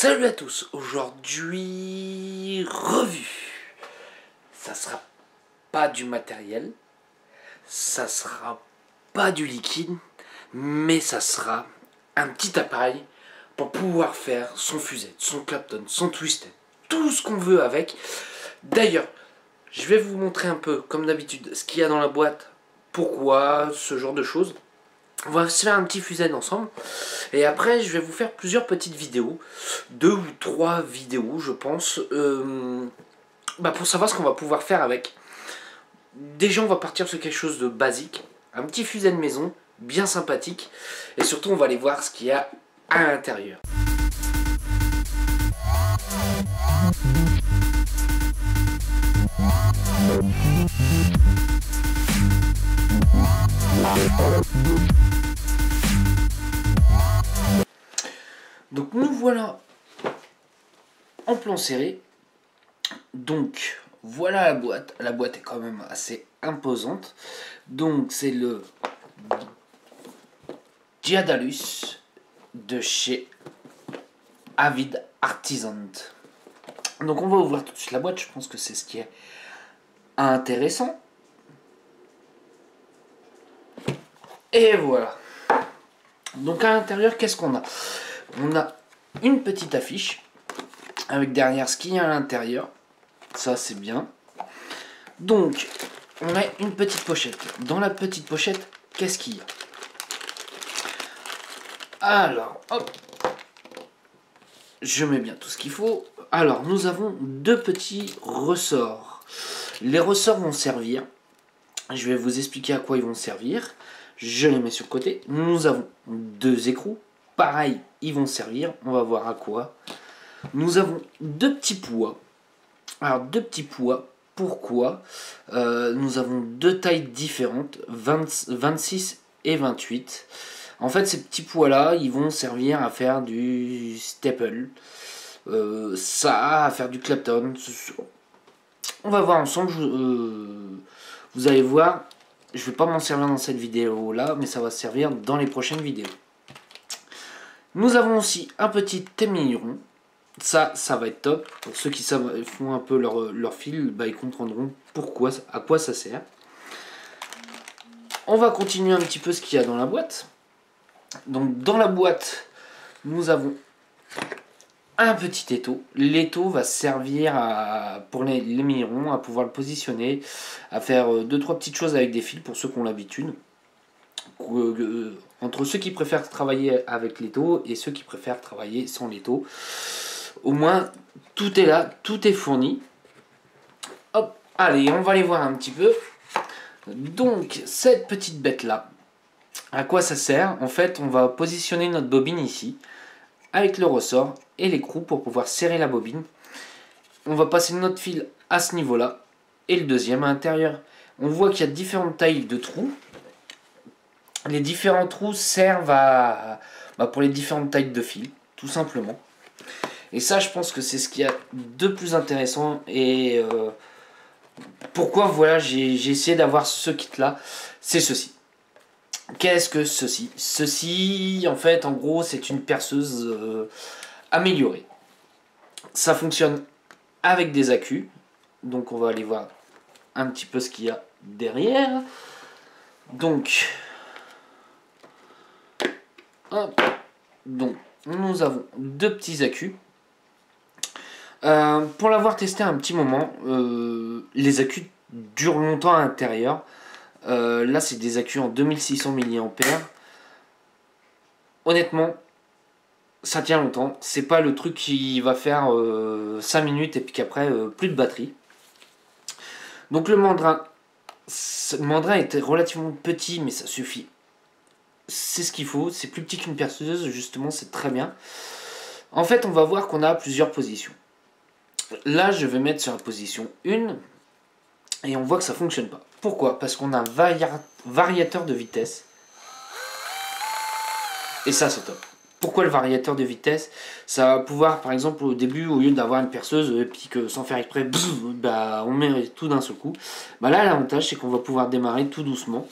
Salut à tous, aujourd'hui, revue. Ça sera pas du matériel, ça sera pas du liquide, mais ça sera un petit appareil pour pouvoir faire son fusette, son Clapton, son twisted, tout ce qu'on veut avec. D'ailleurs, je vais vous montrer un peu, comme d'habitude, ce qu'il y a dans la boîte, pourquoi, ce genre de choses. On va se faire un petit fusette ensemble. Et après, je vais vous faire plusieurs petites vidéos. 2 ou 3 vidéos, je pense. Pour savoir ce qu'on va pouvoir faire avec. Déjà, on va partir sur quelque chose de basique. Un petit fuset de maison, bien sympathique. Et surtout, on va aller voir ce qu'il y a à l'intérieur. Donc nous voilà en plan serré. Donc voilà la boîte. La boîte est quand même assez imposante. Donc c'est le Daedalus de chez Avid Artisan. Donc on va ouvrir tout de suite la boîte. Je pense que c'est ce qui est intéressant. Et voilà. Donc à l'intérieur, qu'est-ce qu'on a? On a une petite affiche avec derrière ce qu'il y a à l'intérieur. Ça, c'est bien. Donc, on a une petite pochette. Dans la petite pochette, qu'est-ce qu'il y a? Alors, hop. Je mets bien tout ce qu'il faut. Alors, nous avons deux petits ressorts. Les ressorts vont servir. Je vais vous expliquer à quoi ils vont servir. Je les mets sur le côté. Nous avons deux écrous. Pareil, ils vont servir. On va voir à quoi. Nous avons deux petits poids. Alors, deux petits poids. Pourquoi? Nous avons deux tailles différentes. 26 et 28. En fait, ces petits poids-là, ils vont servir à faire du staple. Ça, à faire du Clapton. On va voir ensemble. Vous allez voir. Je ne vais pas m'en servir dans cette vidéo là, mais ça va servir dans les prochaines vidéos. Nous avons aussi un petit émiron. Ça va être top. Pour ceux qui savent, font un peu leur fil, ils comprendront pourquoi, à quoi ça sert. On va continuer un petit peu ce qu'il y a dans la boîte. Donc dans la boîte, nous avons un petit étau. L'étau va servir pour l'émiron, à pouvoir le positionner, à faire 2-3 petites choses avec des fils pour ceux qui ont l'habitude. Entre ceux qui préfèrent travailler avec l'étau et ceux qui préfèrent travailler sans l'étau. Au moins, tout est là, tout est fourni. Hop, allez, on va aller voir un petit peu. Donc, cette petite bête-là, à quoi ça sert? En fait, on va positionner notre bobine ici, avec le ressort et l'écrou pour pouvoir serrer la bobine. On va passer notre fil à ce niveau-là, et le deuxième à l'intérieur. On voit qu'il y a différentes tailles de trous. Les différents trous servent pour les différentes tailles de fil, tout simplement. Et ça, je pense que c'est ce qu'il y a de plus intéressant. Et pourquoi, voilà, j'ai essayé d'avoir ce kit-là. C'est ceci. Qu'est-ce que ceci? Ceci, en fait, en gros, c'est une perceuse améliorée. Ça fonctionne avec des accus. Donc, on va aller voir un petit peu ce qu'il y a derrière. Donc... hop. Donc, nous avons deux petits accus. Pour l'avoir testé un petit moment, les accus durent longtemps à l'intérieur. Là, c'est des accus en 2600 mAh. Honnêtement, ça tient longtemps. C'est pas le truc qui va faire 5 minutes et puis qu'après, plus de batterie. Donc, le mandrin était relativement petit, mais ça suffit. C'est ce qu'il faut. C'est plus petit qu'une perceuse, justement, c'est très bien. En fait, on va voir qu'on a plusieurs positions. Là, je vais mettre sur la position 1 et on voit que ça ne fonctionne pas. Pourquoi? Parce qu'on a un variateur de vitesse. Et ça, c'est top. Pourquoi le variateur de vitesse? Ça va pouvoir, par exemple, au début, au lieu d'avoir une perceuse et puis que sans faire exprès, on met tout d'un seul coup. Là, l'avantage, c'est qu'on va pouvoir démarrer tout doucement,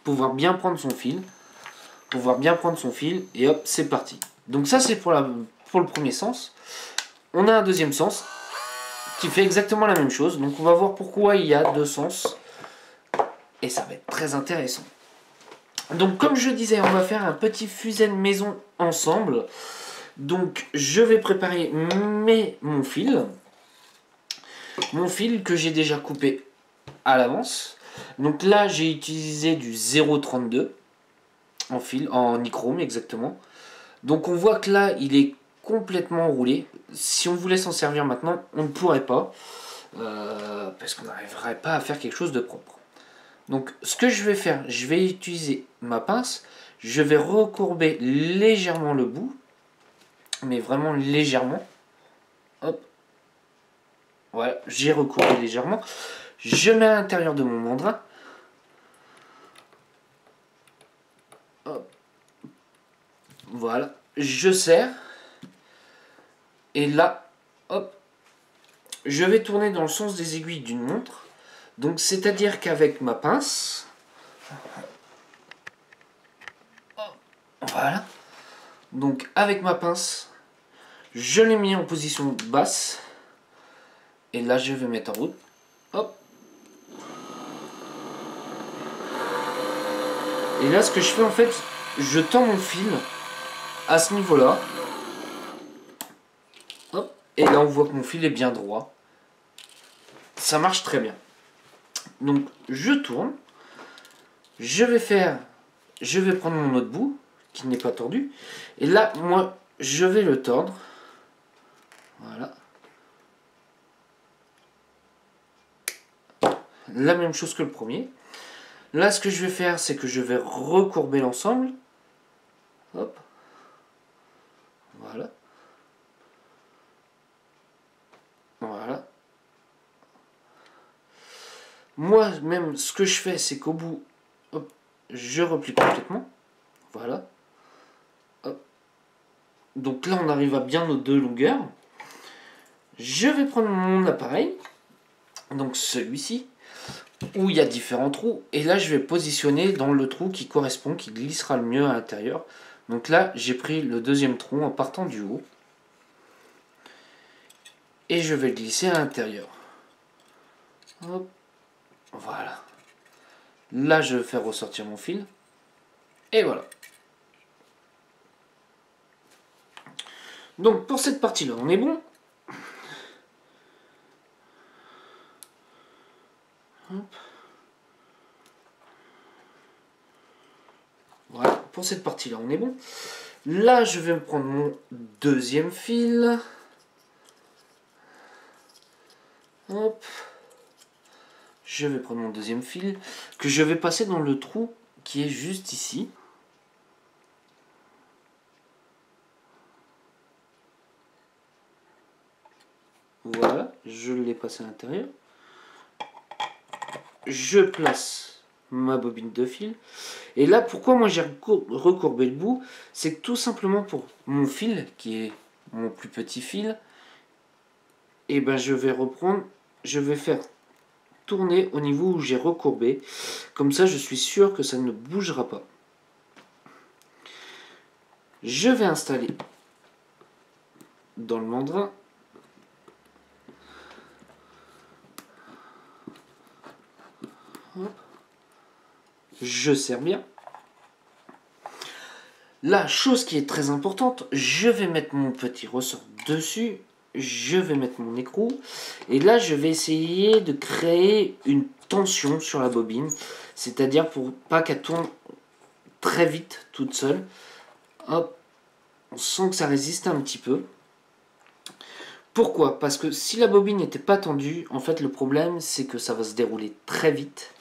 pouvoir bien prendre son fil, et hop, c'est parti. Donc ça, c'est pour pour le premier sens. On a un deuxième sens qui fait exactement la même chose. Donc on va voir pourquoi il y a deux sens. Et ça va être très intéressant. Donc comme je disais, on va faire un petit fusain de maison ensemble. Donc je vais préparer mon fil. Mon fil que j'ai déjà coupé à l'avance. Donc là j'ai utilisé du 0,32 en fil, en nichrome exactement. Donc on voit que là il est complètement roulé. Si on voulait s'en servir maintenant, on ne pourrait pas. Parce qu'on n'arriverait pas à faire quelque chose de propre. Donc ce que je vais faire, je vais utiliser ma pince. Je vais recourber légèrement le bout. Mais vraiment légèrement. Hop. Voilà, j'ai recourbé légèrement. Je mets à l'intérieur de mon mandrin. Hop. Voilà, je serre. Et là, hop, je vais tourner dans le sens des aiguilles d'une montre. Donc c'est-à-dire qu'avec ma pince, voilà. Donc avec ma pince, je l'ai mis en position basse. Et là, je vais mettre en route. Hop. Et là, ce que je fais en fait, je tends mon fil à ce niveau-là. Hop. Et là, on voit que mon fil est bien droit. Ça marche très bien. Donc, je tourne. Je vais prendre mon autre bout, qui n'est pas tordu. Et là, moi, je vais le tordre. Voilà. La même chose que le premier. Là, ce que je vais faire, c'est que je vais recourber l'ensemble. Hop. Voilà. Voilà. Moi, même, ce que je fais, c'est qu'au bout, hop, je replie complètement. Voilà. Hop. Donc là, on arrive à bien nos deux longueurs. Je vais prendre mon appareil. Donc celui-ci. Où il y a différents trous. Et là, je vais positionner dans le trou qui correspond, qui glissera le mieux à l'intérieur. Donc là, j'ai pris le deuxième trou en partant du haut. Et je vais le glisser à l'intérieur. Hop. Voilà. Là, je vais faire ressortir mon fil. Et voilà. Donc, pour cette partie-là, on est bon. Hop. Voilà, pour cette partie-là, on est bon. Là, je vais me prendre mon deuxième fil. Hop. Je vais prendre mon deuxième fil que je vais passer dans le trou qui est juste ici. Voilà, je l'ai passé à l'intérieur. Je place ma bobine de fil. Et là, pourquoi moi j'ai recourbé le bout, c'est que tout simplement pour mon fil, qui est mon plus petit fil, et ben je vais reprendre, je vais faire tourner au niveau où j'ai recourbé. Comme ça, je suis sûr que ça ne bougera pas. Je vais installer dans le mandrin. Hop. Je serre bien. La chose qui est très importante, je vais mettre mon petit ressort dessus. Je vais mettre mon écrou. Et là, je vais essayer de créer une tension sur la bobine. C'est-à-dire pour pas qu'elle tourne très vite toute seule. Hop. On sent que ça résiste un petit peu. Pourquoi? Parce que si la bobine n'était pas tendue, en fait, le problème, c'est que ça va se dérouler très vite.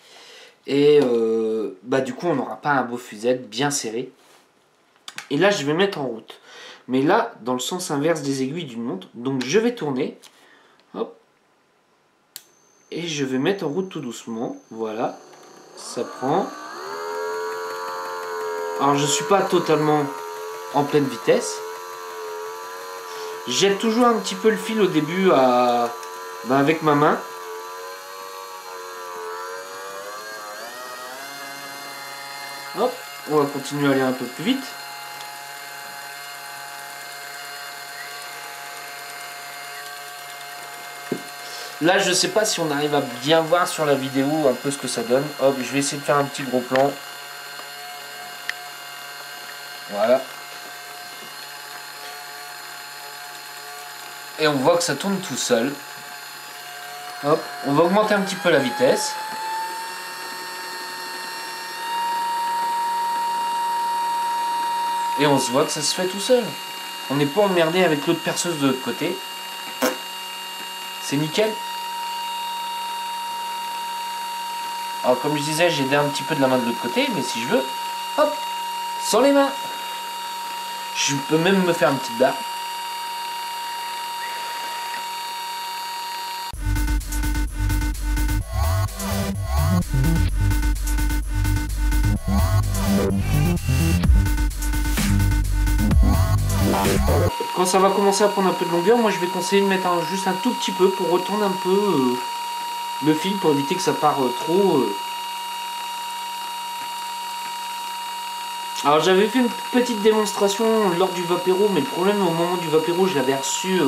Et du coup, on n'aura pas un beau fusette bien serré. Et là, je vais mettre en route. Mais là, dans le sens inverse des aiguilles d'une montre. Donc, je vais tourner. Hop. Et je vais mettre en route tout doucement. Voilà. Ça prend. Alors, je ne suis pas totalement en pleine vitesse. J'aide toujours un petit peu le fil au début avec ma main. Hop. On va continuer à aller un peu plus vite. Là, je sais pas si on arrive à bien voir sur la vidéo un peu ce que ça donne. Hop, je vais essayer de faire un petit gros plan. Voilà. Et on voit que ça tourne tout seul. Hop, on va augmenter un petit peu la vitesse. Et on se voit que ça se fait tout seul. On n'est pas emmerdé avec l'autre perceuse de l'autre côté. C'est nickel. Alors comme je disais, j'ai aidé un petit peu de la main de l'autre côté, mais si je veux, hop, sans les mains. Je peux même me faire une petite barre. Quand ça va commencer à prendre un peu de longueur, moi je vais conseiller de mettre juste un tout petit peu pour retourner un peu le fil pour éviter que ça part trop. Alors j'avais fait une petite démonstration lors du Vapéro, mais le problème au moment du Vapéro, je l'avais reçu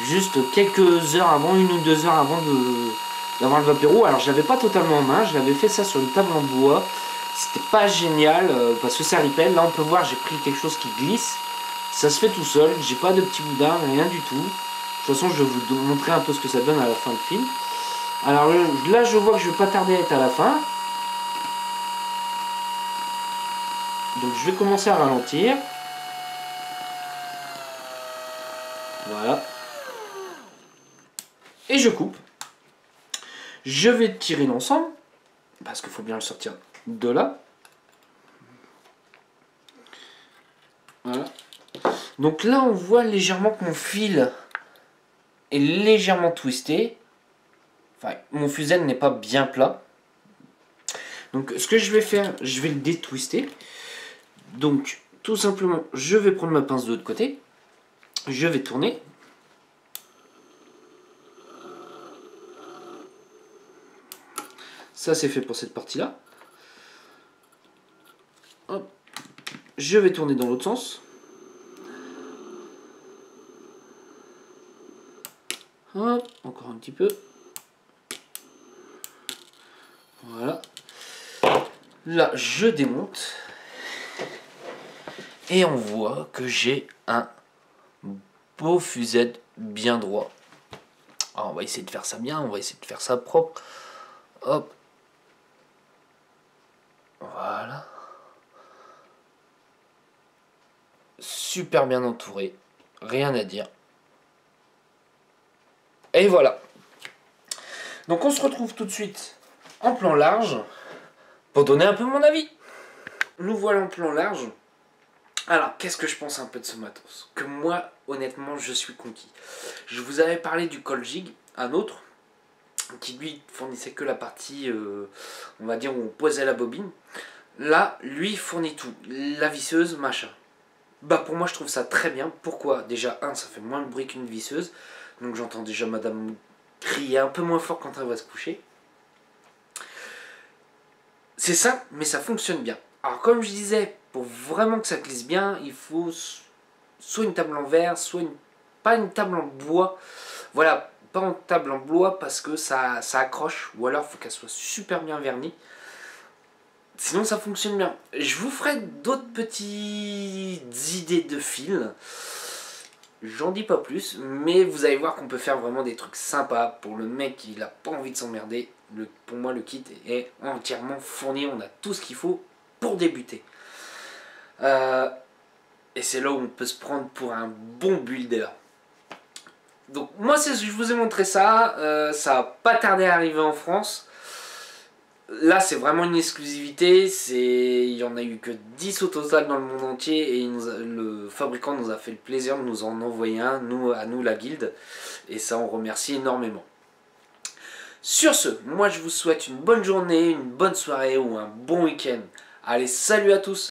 juste quelques heures avant, 1 ou 2 heures avant d'avoir le Vapéro. Alors je l'avais pas totalement en main, je l'avais fait ça sur une table en bois. C'était pas génial parce que ça ripelle. Là on peut voir, j'ai pris quelque chose qui glisse. Ça se fait tout seul, j'ai pas de petit boudin, rien du tout. De toute façon, je vais vous montrer un peu ce que ça donne à la fin du film. Alors là, je vois que je vais pas tarder à être à la fin. Donc je vais commencer à ralentir. Voilà. Et je coupe. Je vais tirer l'ensemble, parce qu'il faut bien le sortir de là. Voilà. Donc là, on voit légèrement que mon fil est légèrement twisté. Enfin, mon fusaine n'est pas bien plat. Donc ce que je vais faire, je vais le détwister. Donc tout simplement, je vais prendre ma pince de l'autre côté. Je vais tourner. Ça c'est fait pour cette partie-là. Je vais tourner dans l'autre sens. Hop, encore un petit peu. Voilà. Là, je démonte. Et on voit que j'ai un beau fusain bien droit. Alors, on va essayer de faire ça bien, on va essayer de faire ça propre. Hop. Voilà. Super bien entouré. Rien à dire. Et voilà. Donc on se retrouve tout de suite en plan large pour donner un peu mon avis. Nous voilà en plan large. Alors, qu'est-ce que je pense un peu de ce matos? Que moi, honnêtement, je suis conquis. Je vous avais parlé du Coljig, un autre, qui lui fournissait que la partie, on va dire, où on posait la bobine. Là, lui fournit tout. La visseuse, machin. Bah pour moi, je trouve ça très bien. Pourquoi? Déjà, ça fait moins de bruit qu'une visseuse. Donc j'entends déjà madame crier un peu moins fort quand elle va se coucher. C'est ça, mais ça fonctionne bien. Alors comme je disais, pour vraiment que ça glisse bien, il faut soit une table en verre, soit pas une table en bois. Voilà, pas en table en bois parce que ça accroche, ou alors il faut qu'elle soit super bien vernie. Sinon ça fonctionne bien. Je vous ferai d'autres petites idées de fils. J'en dis pas plus, mais vous allez voir qu'on peut faire vraiment des trucs sympas. Pour le mec qui n'a pas envie de s'emmerder, pour moi le kit est entièrement fourni. On a tout ce qu'il faut pour débuter. Et c'est là où on peut se prendre pour un bon builder. Donc moi je vous ai montré ça. Ça n'a pas tardé à arriver en France. Là c'est vraiment une exclusivité, il n'y en a eu que 10 au total dans le monde entier et le fabricant nous a fait le plaisir de nous en envoyer un, à nous la guilde, et ça on remercie énormément. Sur ce, moi je vous souhaite une bonne journée, une bonne soirée ou un bon week-end. Allez, salut à tous!